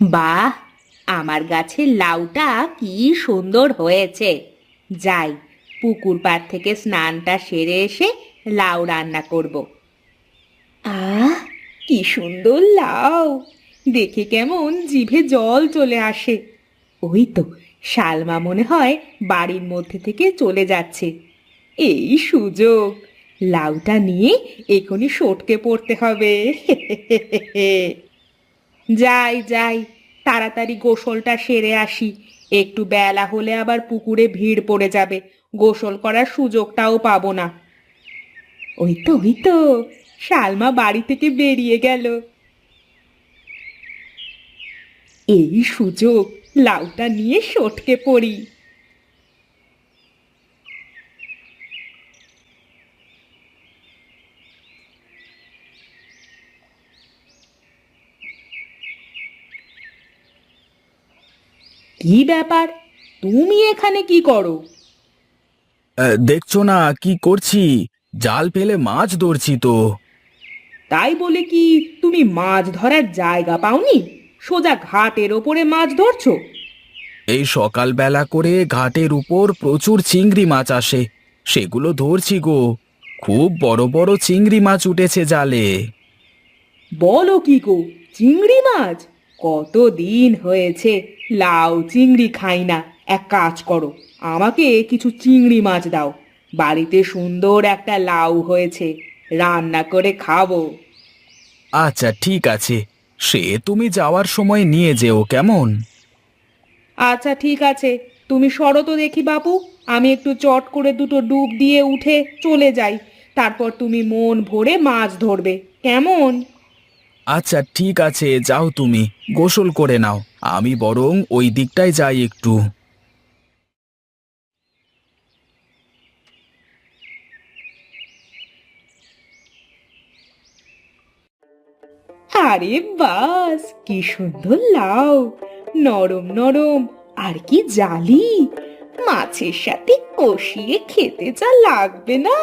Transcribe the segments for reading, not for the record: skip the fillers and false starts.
বাহ, আমার গাছের লাউটা কি সুন্দর হয়েছে। যাই, পুকুর পাড় থেকে স্নানটা সেরে এসে লাউ রান্না করব। আহ, কি সুন্দর লাউ! দেখে কেমন জিভে জল চলে আসে। ওই তো শালমা মনে হয় বাড়ির মধ্যে থেকে চলে যাচ্ছে। এই সুযোগ, লাউটা নিয়ে এখনই সটকে পড়তে হবে। যাই যাই, তাড়াতাড়ি গোসলটা সেরে আসি। একটু বেলা হলে আবার পুকুরে ভিড় পড়ে যাবে, গোসল করার সুযোগটাও পাবো না। ওই তো শালমা বাড়ি থেকে বেরিয়ে গেল। এই সুযোগ, লাউটা নিয়ে সটকে পড়ি। কি ব্যাপার, তুমি এখানে কি করো? দেখছো না কি করছি? জাল ফেলে মাছ ধরছি তো। তাই বলে কি তুমি মাছ ধরার জায়গা পাওনি? সোজা ঘাটের ওপরে মাছ ধরছো? এই সকালবেলা করে ঘাটের উপর প্রচুর চিংড়ি মাছ আসে, সেগুলো ধরছি গো। খুব বড় বড় চিংড়ি মাছ উঠেছে জালে। বলো কি গো, চিংড়ি মাছ? কতদিন হয়েছে লাউ চিংড়ি খাই না। এক কাজ করো, আমাকে কিছু চিংড়ি মাছ দাও। বাড়িতে সুন্দর একটা লাউ হয়েছে, রান্না করে খাবো। আচ্ছা ঠিক আছে, সে তুমি যাওয়ার সময় নিয়ে যেও কেমন। আচ্ছা ঠিক আছে, তুমি সরো তো দেখি বাপু। আমি একটু চট করে দুটো ডুব দিয়ে উঠে চলে যাই, তারপর তুমি মন ভরে মাছ ধরবে, কেমন? আচ্ছা ঠিক আছে, যাও তুমি গোসল করে নাও, আমি বরং ওই দিকটায় যাই একটু। আরে বাস, কি সুন্দর লাউ! নরম নরম, আর কি জালি! মাছের সাথে কষিয়ে খেতে যা লাগবে না!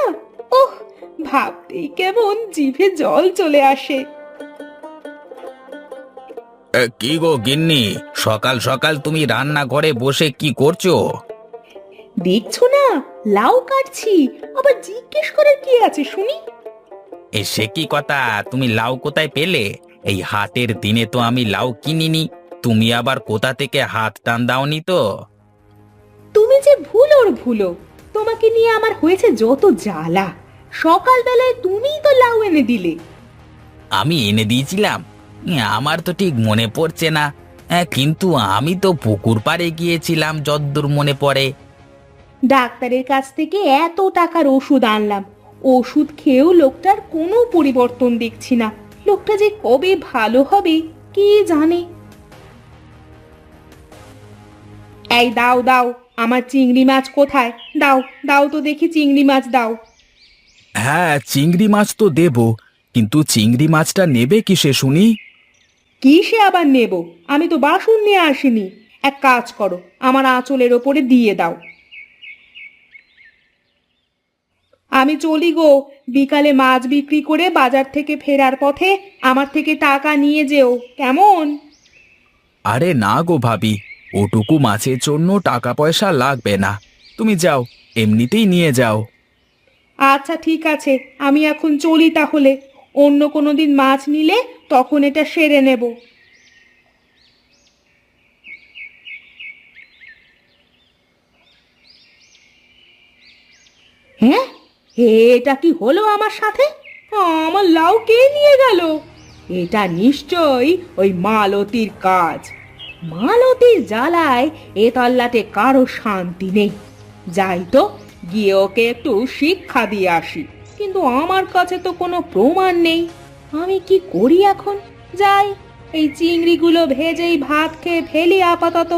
ওহ, ভাবতেই কেমন জিভে জল চলে আসে। কি গো গিন্নি, সকাল সকাল তুমি রান্নাঘরে বসে কি করছো? দেখছো না, লাউ কাটছি। আবার জিজ্ঞেস করার কি আছে শুনি? সে কি কথা, তুমি লাউ কোথায় পেলে? এই হাটের দিনে তো আমি লাউ কিনিনি। তুমি আবার কোথা থেকে হাত টান দাওনি তো? তুমি যে ভুলো, তোমাকে নিয়ে আমার হয়েছে যত জ্বালা। সকালবেলায় তুমিই তো লাউ এনে দিলে। আমি এনে দিয়েছিলাম? আমার তো ঠিক মনে পড়ছে না। কিন্তু আমি তো পুকুর পাড়ে গিয়েছিলাম যদ্দূর মনে পড়ে। ডাক্তারের কাছ থেকে এত টাকার ওষুধ আনলাম, ওষুধ খেয়েও লোকটার কোনো পরিবর্তন দেখছি না। লোকটা যে কবে ভালো হবে কে জানে। এই দাও দাও, আমার চিংড়ি মাছ কোথায়? দাও, দাও তো দেখি, চিংড়ি মাছ দাও। হ্যাঁ চিংড়ি মাছ তো দেব, কিন্তু চিংড়ি মাছটা নেবে কিসে শুনি? কিসে আবার নেব? আমি তো বাসন নিয়ে আসিনি। এক কাজ করো, আমার আঁচলের ওপরে দিয়ে দাও। আমি চলি গো। বিকালে মাছ বিক্রি করে বাজার থেকে ফেরার পথে আমার থেকে টাকা নিয়ে যেও, কেমন? আরে না গো ভাবি, ওটুকু মাছের জন্য টাকা পয়সা লাগবে না। তুমি যাও, এমনিতেই নিয়ে যাও। আচ্ছা ঠিক আছে, আমি এখন চলি তাহলে। অন্য কোনো দিন মাছ নিলে তখন এটা সেরে নেব। হ্যাঁ, এটা কি হলো আমার সাথে? আমার লাউ কে নিয়ে গেল? এটা নিশ্চয়ই ওই মালতীর কাজ। মালতীর জ্বালায় এ তল্লাটে কারো শান্তি নেই। যাই তো, গিয়ে ওকে একটু শিক্ষা দিয়ে আসি। কিন্তু আমার কাছে তো কোনো প্রমাণ নেই। আমি কি করি এখন? যাই, এই চিংড়িগুলো ভেজেই ভাত খেয়ে ফেলি আপাতত।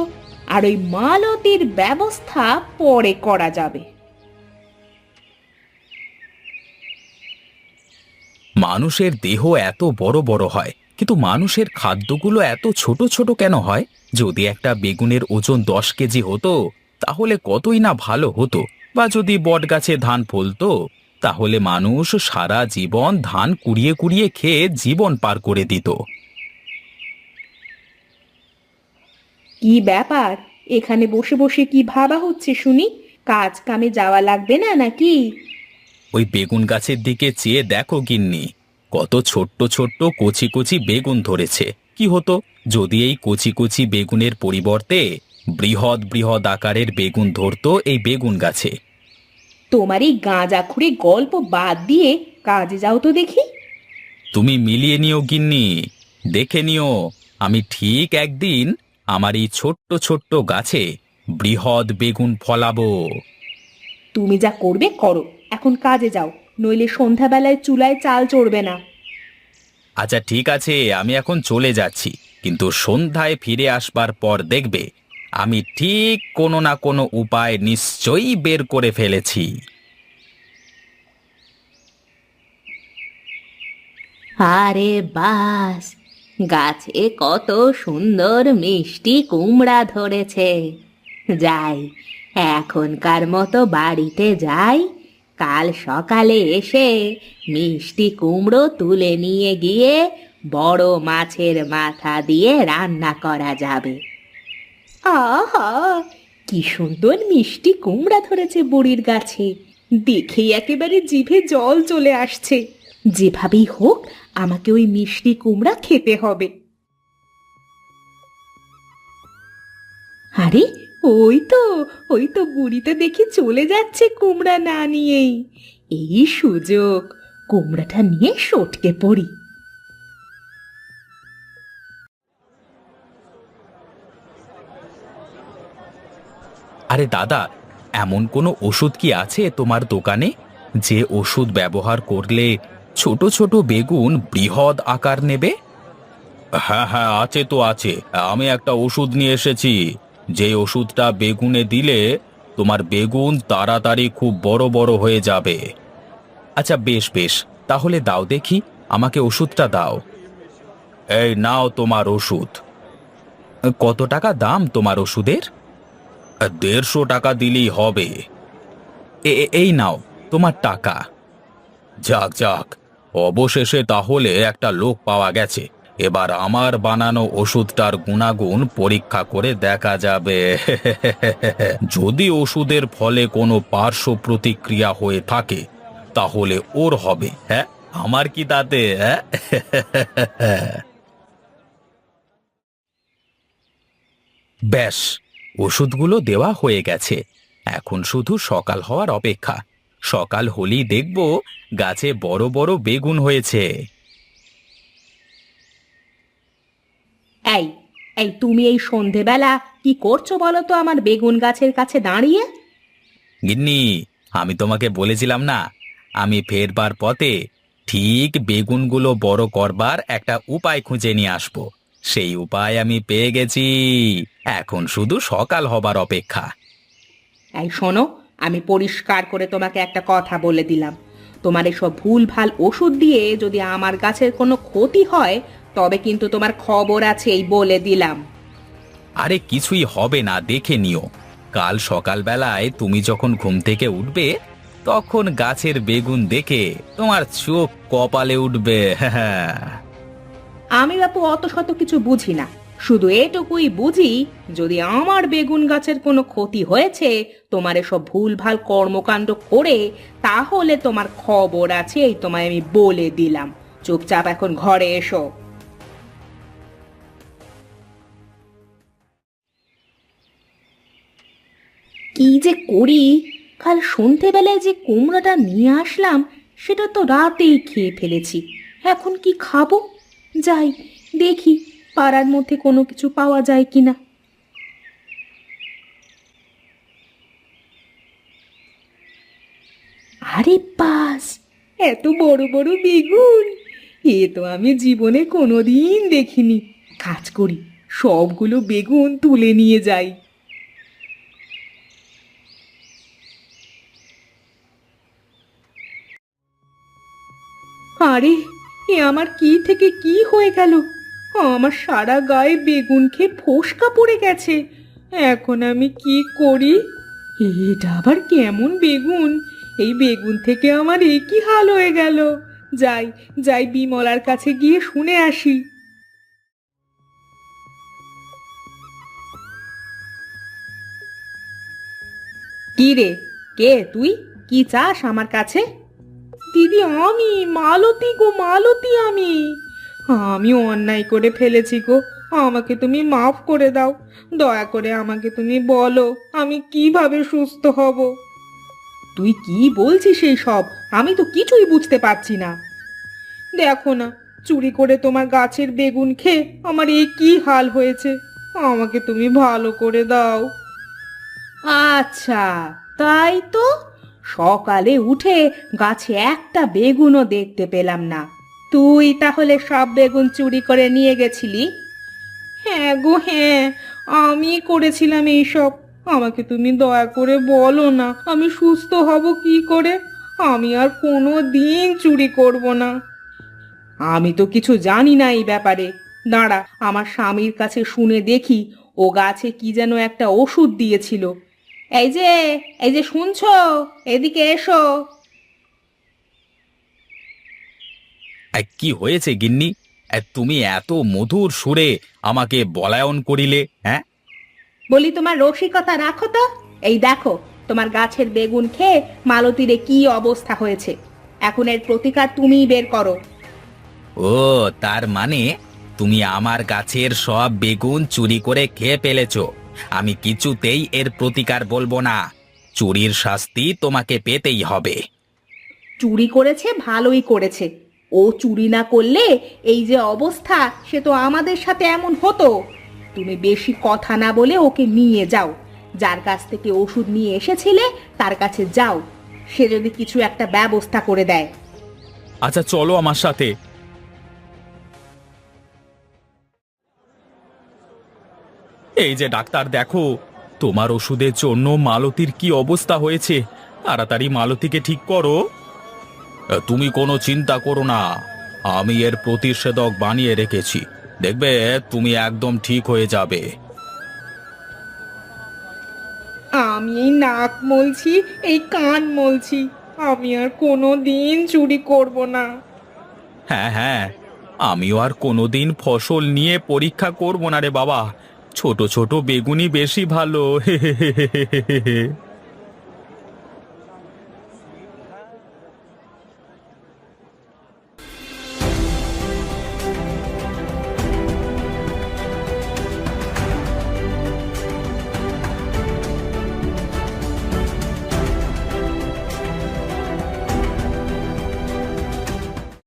আর ওই মালতীর ব্যবস্থা পরে করা যাবে। মানুষের দেহ এত বড় বড় হয়, কিন্তু মানুষের খাদ্যগুলো এত ছোট ছোট কেন হয়? যদি একটা বেগুনের ওজন 10 কেজি হতো, তাহলে কতই না ভালো হতো। বা যদি বটগাছে ধান ফলতো, তাহলে মানুষ সারা জীবন ধান কুড়িয়ে কুড়িয়ে খেয়ে জীবন পার করে দিত। কি ব্যাপার? এখানে বসে বসে কি ভাবা হচ্ছে শুনি? কাজ কামে যাওয়া লাগবে না নাকি? ওই বেগুন গাছের দিকে চেয়ে দেখো গিন্নি, কত ছোট্ট ছোট্ট কচি কচি বেগুন ধরেছে। কি হতো যদি এই কচি কচি বেগুনের পরিবর্তে বৃহৎ বৃহৎ আকারের বেগুন ধরতো এই বেগুন গাছে। তোমার এই গাঁজাখুরি গল্প বাদ দিয়ে কাজে যাও তো দেখি। তুমি মিলিয়ে নিও গিন্নি, দেখে নিও, আমি ঠিক একদিন আমার এই ছোট্ট ছোট্ট গাছে বৃহৎ বেগুন ফলাবো। তুমি যা করবে করো, এখন কাজে যাও, নইলে সন্ধ্যাবেলায় চুলায় চাল চড়বে না। আচ্ছা ঠিক আছে, আমি এখন চলে যাচ্ছি, কিন্তু সন্ধ্যায় ফিরে আসবার পর দেখবে আমি ঠিক কোনো না কোনো উপায় নিশ্চয়ই বের করে ফেলেছি। আরে বাস, গাছে কত সুন্দর মিষ্টি কুমড়া ধরেছে। যাই, এখনকার মতো বাড়িতে যাই, কাল সকালে এসে মিষ্টি কুমড়ো তুলে নিয়ে গিয়ে বড় মাছের মাথা দিয়ে রান্না করা যাবে। আহা, কি সুন্দর মিষ্টি কুমড়া ধরেছে বুড়ির গাছে, দেখেই একেবারে জিভে জল চলে আসছে। যেভাবেই হোক আমাকে ওই মিষ্টি কুমড়া খেতে হবে। আরে, ওই তো ওই তো বুড়িটা দেখি চলে যাচ্ছে কুমড়া না নিয়েই। এই সুযোগ, কুমড়াটা নিয়ে সটকে পড়ি। আরে দাদা, এমন কোনো ওষুধ কি আছে তোমার দোকানে যে ওষুধ ব্যবহার করলে ছোট ছোট বেগুন বৃহৎ আকার নেবে? হ্যাঁ হ্যাঁ, আছে তো আছে, আমি একটা ওষুধ নিয়ে এসেছি, যে ওষুধটা বেগুনে দিলে তোমার বেগুন তাড়াতাড়ি খুব বড় বড় হয়ে যাবে। আচ্ছা বেশ বেশ, তাহলে দাও দেখি, আমাকে ওষুধটা দাও। এই নাও তোমার ওষুধ। কত টাকা দাম তোমার ওষুধের? 150 টাকা দিলেই হবে। এই নাও তোমার টাকা। যাক যাক, অবশেষে তাহলে একটা লোক পাওয়া গেছে, এবার আমার বানানো ওষুধটার গুণাগুণ পরীক্ষা করে দেখা যাবে। যদি ওষুধের ফলে কোনো পার্শ্ব প্রতিক্রিয়া হয়ে থাকে তাহলে ওর হবে, হ্যাঁ, আমার কি তাতে, হ্যাঁ? ব্যাস, ওষুধগুলো দেওয়া হয়ে গেছে, এখন শুধু সকাল হওয়ার অপেক্ষা। সকাল হলেই দেখব গাছে বড় বড় বেগুন হয়েছে। এই এই তুমি এই সন্ধেবেলা কি করছো বলো তো আমার বেগুন গাছের কাছে দাঁড়িয়ে? গিন্নি, আমি তোমাকে বলেছিলাম না, আমি ফেরবার পথে ঠিক বেগুনগুলো বড় করবার একটা উপায় খুঁজে নিয়ে আসবো। সেই উপায় আমি পেয়ে গেছি, এখন শুধু সকাল হবার অপেক্ষা। এই শোনো, আমি পরিষ্কার করে তোমাকে একটা কথা বলে দিলাম, তোমার এসব ভুল ভাল ওষুধ দিয়ে যদি আমার গাছের কোনো ক্ষতি হয় তবে কিন্তু তোমার খবর আছে, এই বলে দিলাম। আরে কিছুই হবে না, দেখে নিও, কাল সকালবেলায় তুমি যখন ঘুম থেকে উঠবে তখন গাছের বেগুন দেখে তোমার চোখ কপালে উঠবে। হ্যাঁ। আমি বাপু অত শত কিছু বুঝি না, শুধু এটুকুই বুঝি, যদি আমার বেগুন গাছের কোনো ক্ষতি হয়েছে তোমার এসব ভুল ভাল কর্মকাণ্ড করে, তাহলে তোমার খবর আছে, এই তোমায় আমি বলে দিলাম। চুপচাপ এখন ঘরে এসো। কি যে করি, কাল সন্ধেবেলায় যে কুমড়োটা নিয়ে আসলাম সেটা তো রাতেই খেয়ে ফেলেছি, এখন কি খাবো? যাই, দেখি পাড়ার মধ্যে কোনো কিছু পাওয়া যায় কিনা। আরে বাস, এত বড় বড় বেগুন, এ তো আমি জীবনে কোনোদিন দেখিনি। কাজ করি, সবগুলো বেগুন তুলে নিয়ে যাই। আরে, এ আমার কি থেকে কি হয়ে গেল? আমার সারা গায়ে বেগুন খেয়ে ফোসকা পড়ে গেছে, এখন আমি কি করি? এটা আবার কেমন বেগুন? এই বেগুন থেকে আমার এ কি হাল হয়ে গেল? যাই, যাই বিমলার কাছে গিয়ে শুনে আসি। কি রে, কে তুই? কি চাস আমার কাছে? দিদি, আমি মালতী গো, মালতী। আমি অন্যায় করে ফেলেছি গো, আমাকে তুমি মাফ করে দাও। দয়া করে আমাকে তুমি বলো, আমি কিভাবে সুস্থ হব? তুই কি বলছিস এই সব? আমি তো কিছুই বুঝতে পারছি না। দেখো না, চুরি করে তোমার গাছের বেগুন খেয়ে আমার এই কি হাল হয়েছে। আমাকে তুমি ভালো করে দাও। আচ্ছা, তাই তো। সকালে উঠে গাছে একটা বেগুনও দেখতে পেলাম না। তুই তাহলে সব বেগুন চুরি করে নিয়ে গেছিলি? হ্যাঁ গো, হ্যাঁ, আমি করেছিলাম এইসব। আমাকে তুমি দয়া করে বলো না, আমি সুস্থ হব কি করে? আমি আর কোনো দিন চুরি করব না। আমি তো কিছু জানি না এই ব্যাপারে। দাঁড়া, আমার স্বামীর কাছে শুনে দেখি। ও গাছে কি যেন একটা ওষুধ দিয়েছিল। এই যে, এই যে শুনছো, এদিকে এসো। কি হয়েছে গিন্নি? তুমি এত মধুর সুরে আমাকে বলায়ন করিলে, হ্যাঁ? বলি, তোমার রসিকতা রাখো তো। এই দেখো, তোমার গাছের বেগুন খেয়ে মালতীরে কি অবস্থা হয়েছে। এখন এর প্রতিকার তুমিই বের করো। ও, তার মানে তুমি আমার গাছের সব বেগুন চুরি করে খেয়ে ফেলেছো। আমি কিছুতেই এর প্রতিকার বলবো না। চুরির শাস্তি তোমাকে পেতেই হবে। চুরি করেছে, ভালোই করেছে। ও চুরি না করলে এই যে অবস্থা, সে তো আমাদের সাথে এমন হতো। তুমি বেশি কথা না বলে ওকে নিয়ে যাও। যার কাছ থেকে ওষুধ নিয়ে এসেছিলে তার কাছে যাও। সে যদি কিছু একটা ব্যবস্থা করে দেয়। আচ্ছা, চলো আমার সাথে। এই যে ডাক্তার, দেখো তোমার ওষুধের জন্য মালতীর কি অবস্থা হয়েছে। তাড়াতাড়ি মালতীকে ঠিক করো। তুমি কোনো চিন্তা করো না, আমি এর প্রতিষেধক বানিয়ে রেখেছি। দেখবে তুমি একদম ঠিক হয়ে যাবে। আমি এই নাক মলছি, এই কান মলছি। আমি আর কোনো দিন চুরি করব না। হ্যাঁ হ্যাঁ, আমিও আর কোনোদিন ফসল নিয়ে পরীক্ষা করব না রে বাবা। ছোট ছোট বেগুনি বেশি ভালো।